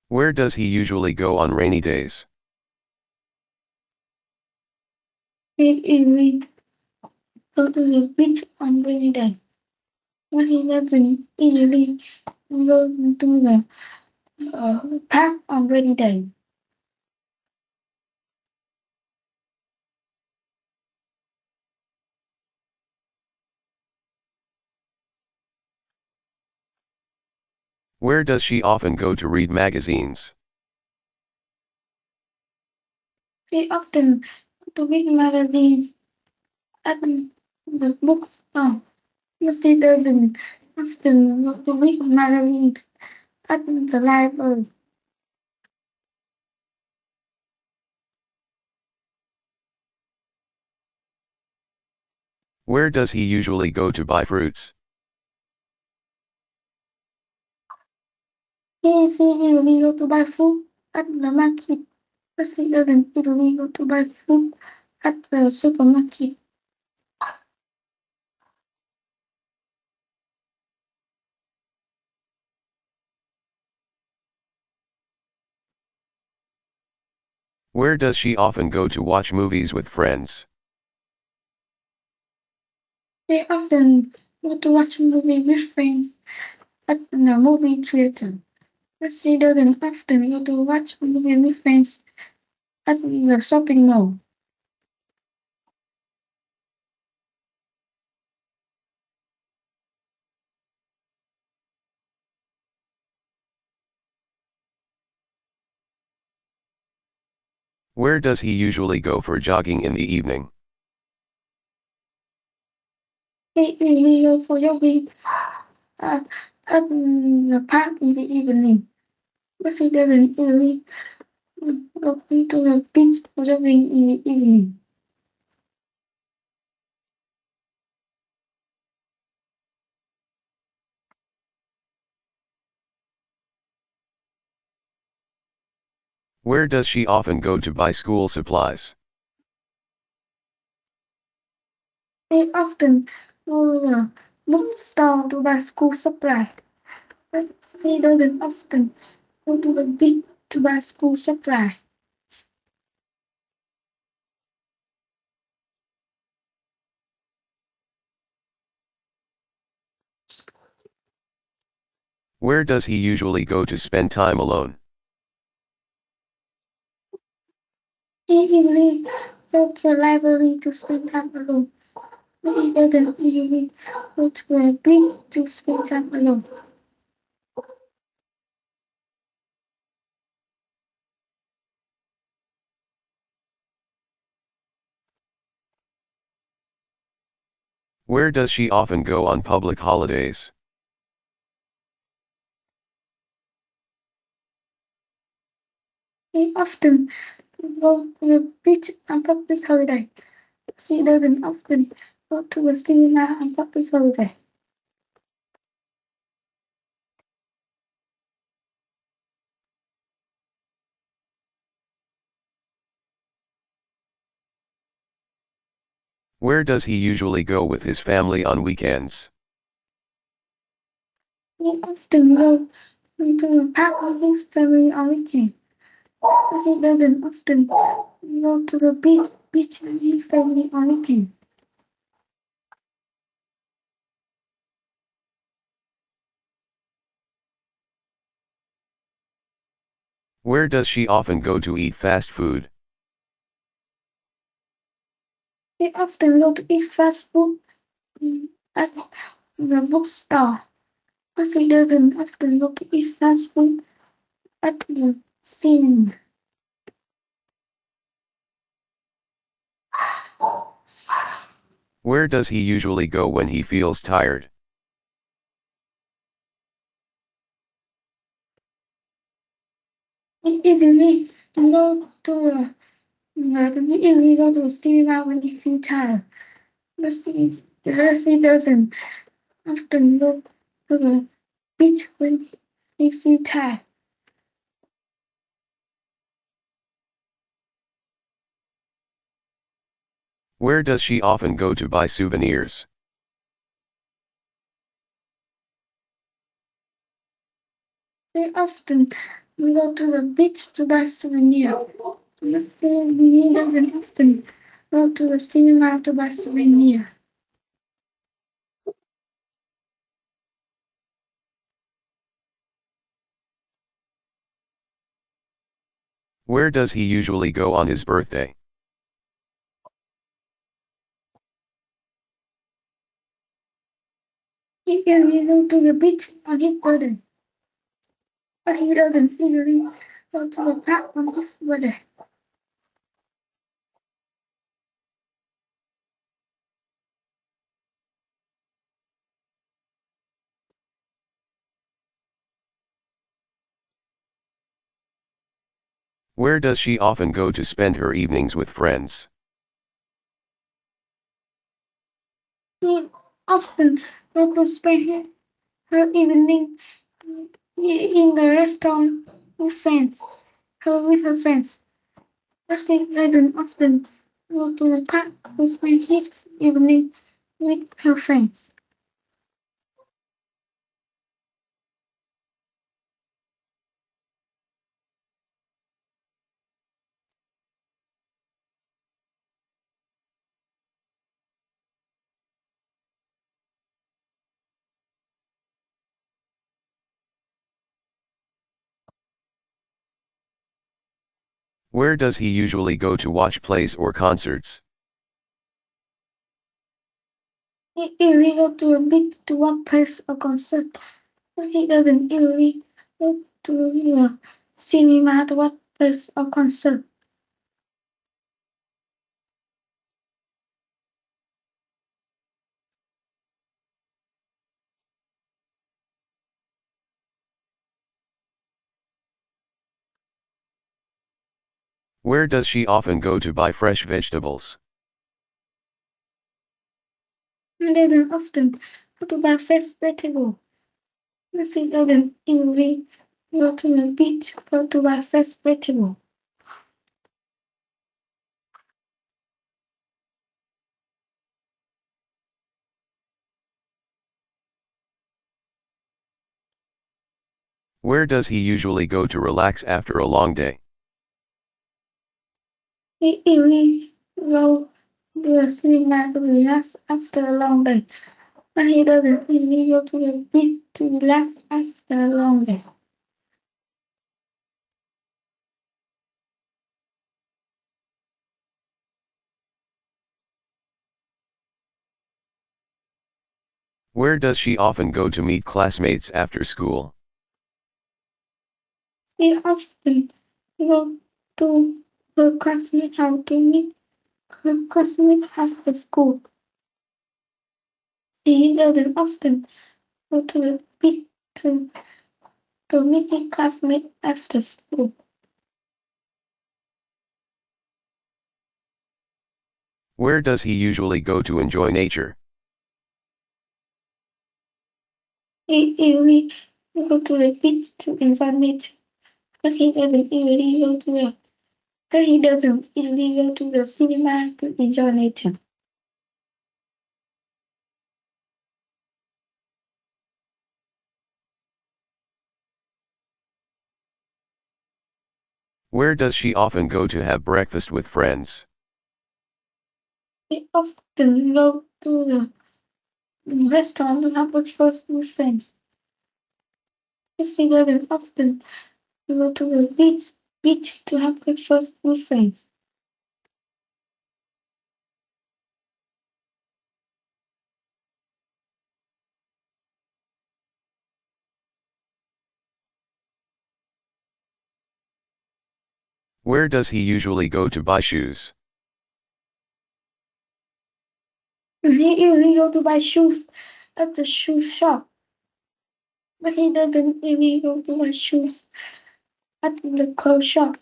Where does he usually go on rainy days? He usually go to the beach on rainy day, but he doesn't usually go to the park on rainy day. Where does she often go to read magazines? He often go to read magazines at the bookstore, but he doesn't often go to read magazines at the library. Where does he usually go to buy fruits? He is illegal to buy food at the market, but he doesn't illegal to buy food at the supermarket. Where does she often go to watch movies with friends? They often go to watch a movie with friends at the movie theater, but she doesn't often go to watch a movie with friends at the shopping mall. Where does he usually go for jogging in the evening? He illegal for jogging at, at the park in the evening, but she doesn't really go to the beach for jogging in the evening. Where does she often go to buy school supplies? They often go to the bookstore to buy school supply, but she doesn't often go to the beach to buy school supply. Where does he usually go to spend time alone? He usually go to the library to spend time alone, but he doesn't usually go to the beach to spend time alone. Where does she often go on public holidays? He often go to the beach on public holiday. She doesn't often go to the cinema on public holiday. Where does he usually go with his family on weekends? He often go to the park with his family on weekend, but he doesn't often go to the beach with his family on weekend. Where does she often go to eat fast food? He often go to eat fast food at the bookstore, but he doesn't often go to eat fast food at the cinema. Where does he usually go when he feels tired? He go to a he go to a cinema when he feels tired. Lucy doesn't often go to the beach when he feels tired. Where does she often go to buy souvenirs? They often go to the beach to buy souvenir. Lucy doesn't often go to the cinema to buy souvenir. Where does he usually go on his birthday? He usually go to the beach on his birthday, but he doesn't usually go to the park on his birthday. Where does she often go to spend her evenings with friends? He often go to spend her evening in the restaurant with friends. With her friends. Leslie doesn't often go to the park to spend his evening with her friends. Where does he usually go to watch plays or concerts? He usually go to a beach to watch plays or concert, but he doesn't usually go to the cinema to watch plays or concert. Where does she often go to buy fresh vegetables? He doesn't often go to buy fresh vegetable. He doesn't usually go to the beach to buy fresh vegetable. Where does he usually go to relax after a long day? He usually go to the cinema to relax after a long day, but he doesn't usually go to the beach to relax after a long day. Where does she often go to meet classmates after school? He often go to her classmate house to meet her classmate after school. He doesn't often go to the beach to, to meet his classmate after school. Where does he usually go to enjoy nature? He usually go to the beach to enjoy nature, but he doesn't usually go to the but he doesn't usually go to the cinema to enjoy nature. Where does she often go to have breakfast with friends? He often go to the restaurant to have breakfast with friends. He doesn't often go to the beach to have breakfast with friends. Where does he usually go to buy shoes? He usually go to buy shoes at the shoe shop, but he doesn't really go to buy shoes at the clothes shop.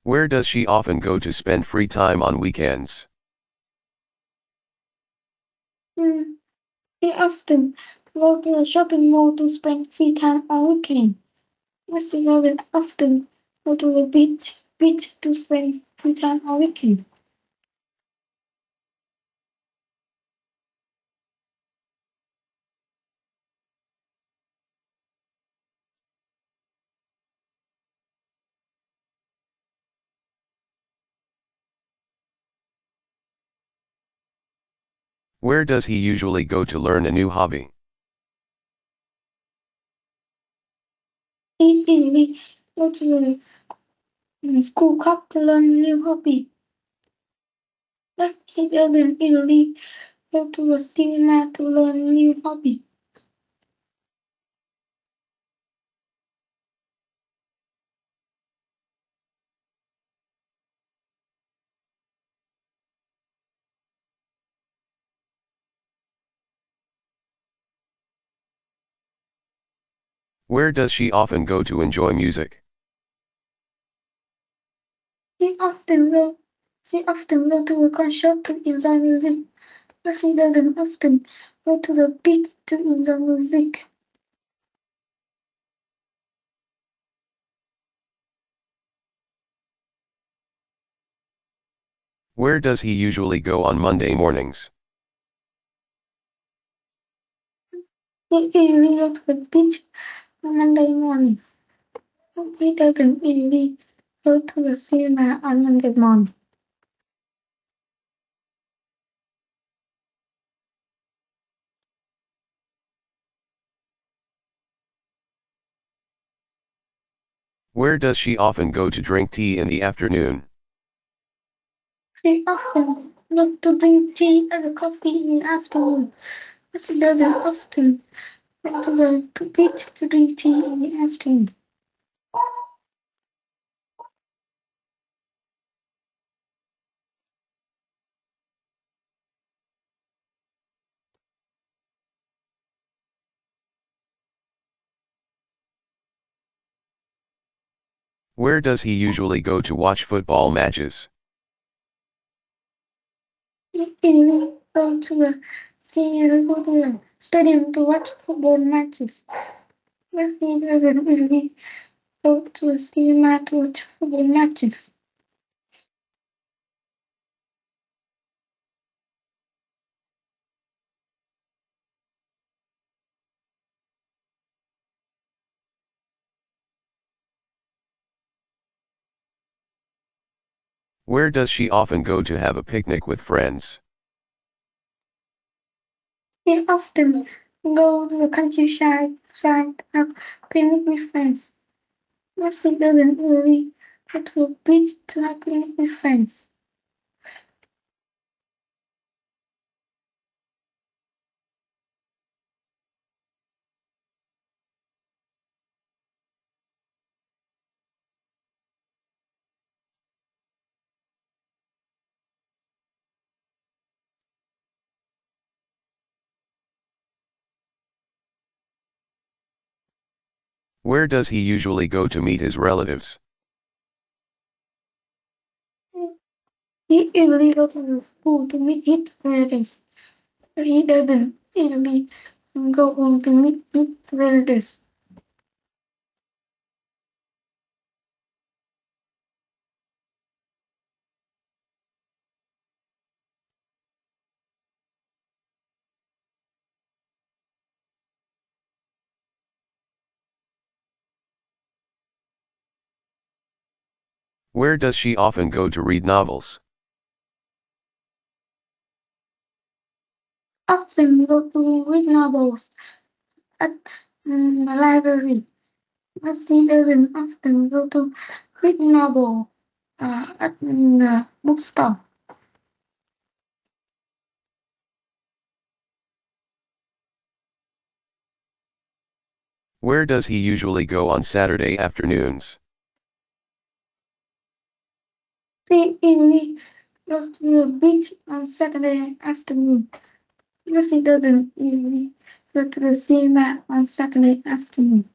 Where does she often go to spend free time on weekends? Hmm. They often go to a shopping mall to spend free time on weekend. Mr. Golden often go to the beach to spend free time on weekend. Where does he usually go to learn a new hobby? He usually go to the school club to learn a new hobby. But he doesn't usually go to a cinema to learn a new hobby. Where does she often go to enjoy music? He often go she often go to a concert to enjoy music, but she doesn't often go to the beach to enjoy music. Where does he usually go on Monday mornings? He usually go to the beach on Monday morning. But he doesn't usually go to the cinema on Monday morning. Where does she often go to drink tea in the afternoon? She often look to drink tea and coffee in the afternoon, but she doesn't often go to the beach to drink tea in the afternoon. Where does he usually go to watch football matches? He usually go to the go to the stadium to watch football matches, but he doesn't usually go to the cinema to watch football matches. Where does she often go to have a picnic with friends? He often go to the countryside to have picnic with friends. Mostly doesn't really go to the beach to have picnic with friends. Where does he usually go to meet his relatives? He usually go to the school to meet his relatives, but he doesn't usually go home to meet his relatives. Where does she often go to read novels? Often go to read novels at the library, but he doesn't often go to read novel at the bookstore. Where does he usually go on Saturday afternoons? They usually go to the beach on Saturday afternoon. Lucy doesn't usually go to the cinema on Saturday afternoon.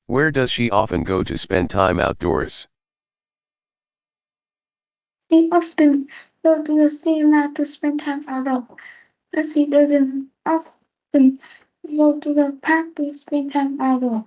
Where does she often go to spend time outdoors? They often go to the cinema to spend time outdoors. Lucy doesn't often go to the park to spend time outdoors.